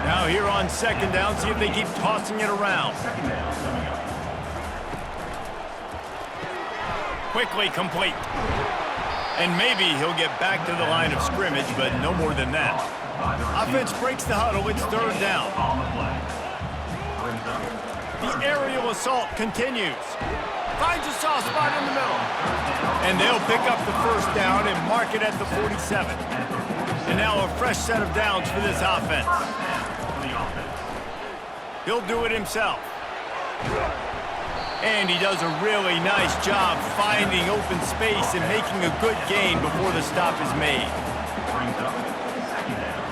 Now here on 2nd down, see if they keep tossing it around. 2nd down coming up. Quickly complete. And maybe he'll get back to the line of scrimmage, but no more than that. Offense breaks the huddle. It's 3rd down. On the play. Brings up The aerial assault continues. Finds a soft spot in the middle. And they'll pick up the first down and mark it at the 47. And now a fresh set of downs for this offense. He'll do it himself. And he does a really nice job finding open space and making a good gain before the stop is made. Brings up 2nd down.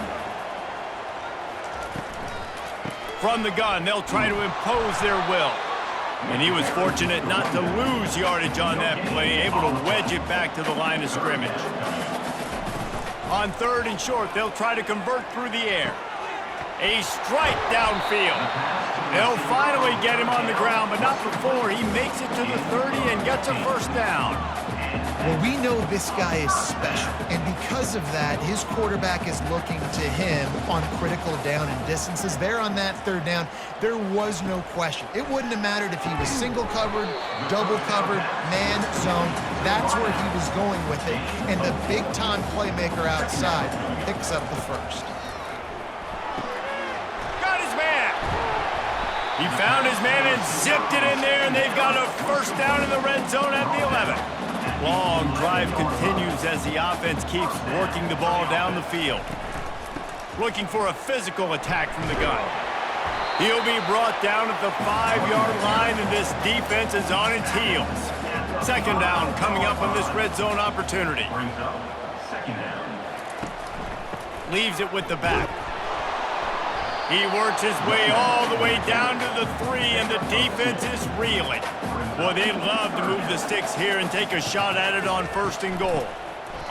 From the gun, they'll try to impose their will. And he was fortunate not to lose yardage on that play, able to wedge it back to the line of scrimmage. On 3rd and short, they'll try to convert through the air. A strike downfield. They'll finally get him on the ground, but not before he makes it to the 30 and gets a first down. Well, we know this guy is special, and because of that, his quarterback is looking to him on critical down and distances. There on that 3rd down, there was no question. It wouldn't have mattered if he was single covered, double covered, man zone. That's where he was going with it, and the big-time playmaker outside picks up the first. Got his man. He found his man and zipped it in there, and they've got a first down in the red zone at the 11. Long drive continues as the offense keeps working the ball down the field. Looking for a physical attack from the gun. He'll be brought down at the 5-yard line, and this defense is on its heels. Second down coming up on this red zone opportunity. Brings up second down. Leaves it with the back. He works his way all the way down to the 3, and the defense is reeling. Boy, they'd love to move the sticks here and take a shot at it on 1st and goal.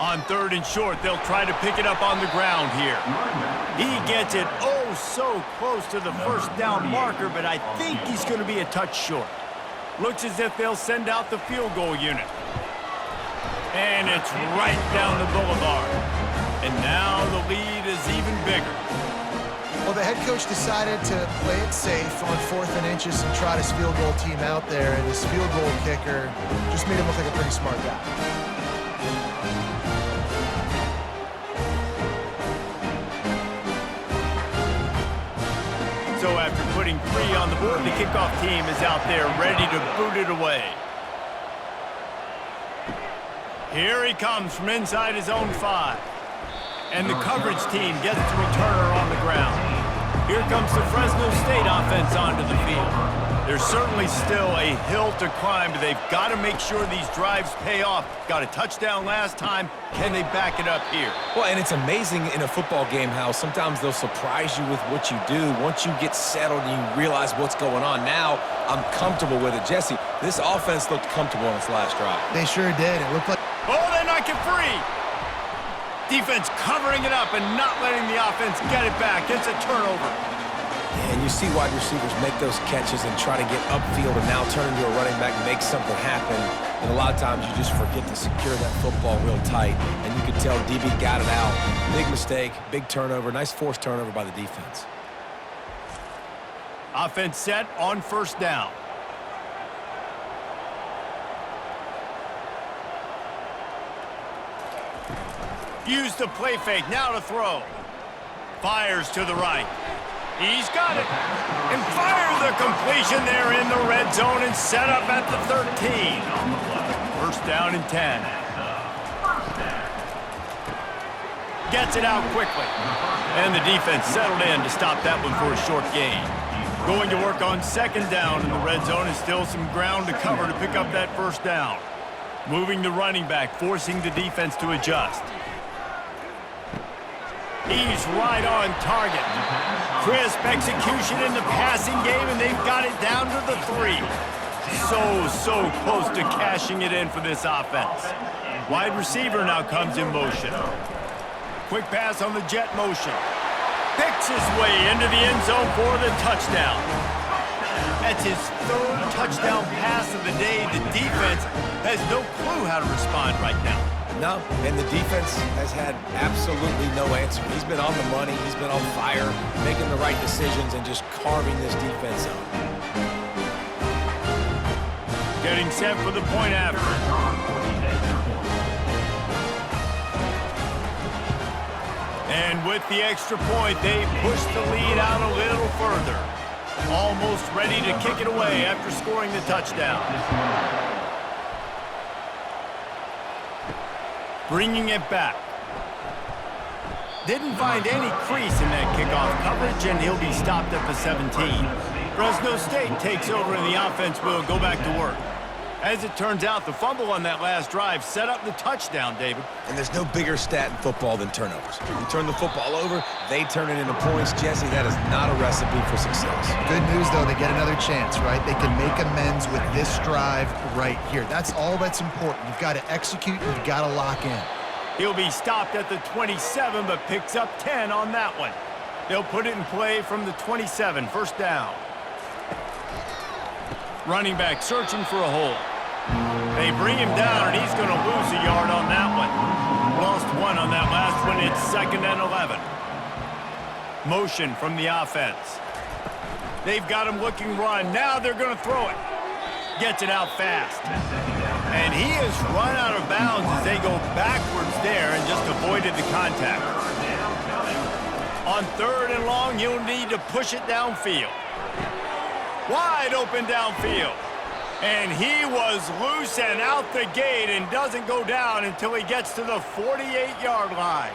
On 3rd and short, they'll try to pick it up on the ground here. He gets it oh so close to the first down marker, but I think he's going to be a touch short. Looks as if they'll send out the field goal unit. And it's right down the boulevard. And now the lead is even bigger. Well, the head coach decided to play it safe on 4th and inches and trot his field goal team out there, and his field goal kicker just made him look like a pretty smart guy. So after putting 3 on the board, the kickoff team is out there ready to boot it away. Here he comes from inside his own 5. And the coverage team gets the returner on the ground. Here comes the Fresno State offense onto the field. There's certainly still a hill to climb, but they've got to make sure these drives pay off. Got a touchdown last time. Can they back it up here? Well, and it's amazing in a football game how sometimes they'll surprise you with what you do. Once you get settled and you realize what's going on, now I'm comfortable with it. Jesse, this offense looked comfortable on its last drive. They sure did. It looked like... Oh, they knock it free. Defense covering it up and not letting the offense get it back. It's a turnover. And you see wide receivers make those catches and try to get upfield and now turn into a running back and make something happen. And a lot of times you just forget to secure that football real tight. And you can tell DB got it out. Big mistake, big turnover, nice forced turnover by the defense. Offense set on 1st down. Use the play fake, now to throw. Fires to the right. He's got it. And fire the completion there in the red zone and set up at the 13. First down and 10. Gets it out quickly. And the defense settled in to stop that one for a short gain. Going to work on 2nd down in the red zone, and still some ground to cover to pick up that 1st down. Moving the running back, forcing the defense to adjust. He's right on target. Crisp execution in the passing game, and they've got it down to the 3. So close to cashing it in for this offense. Wide receiver now comes in motion. Quick pass on the jet motion. Picks his way into the end zone for the touchdown. That's his 3rd touchdown pass of the day. The defense has no clue how to respond right now. No, and the defense has had absolutely no answer. He's been on the money, he's been on fire, making the right decisions and just carving this defense up. Getting set for the point after. And with the extra point, they push the lead out a little further. Almost ready to kick it away after scoring the touchdown. Bringing it back. Didn't find any crease in that kickoff coverage, and he'll be stopped at the 17. Fresno State takes over, and the offense will go back to work. As it turns out, the fumble on that last drive set up the touchdown, David. And there's no bigger stat in football than turnovers. You turn the football over, they turn it into points. Jesse, that is not a recipe for success. Good news, though, they get another chance, right? They can make amends with this drive right here. That's all that's important. You've got to execute, and you've got to lock in. He'll be stopped at the 27, but picks up 10 on that one. They'll put it in play from the 27, 1st down. Running back searching for a hole. They bring him down, and he's going to lose a yard on that one. Lost 1 on that last one. It's 2nd and 11. Motion from the offense. They've got him looking run. Now they're going to throw it. Gets it out fast. And he is run out of bounds as they go backwards there and just avoided the contact. On 3rd and long, he'll need to push it downfield. Wide open downfield. And he was loose and out the gate and doesn't go down until he gets to the 48-yard line.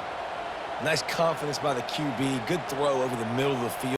Nice confidence by the QB. Good throw over the middle of the field.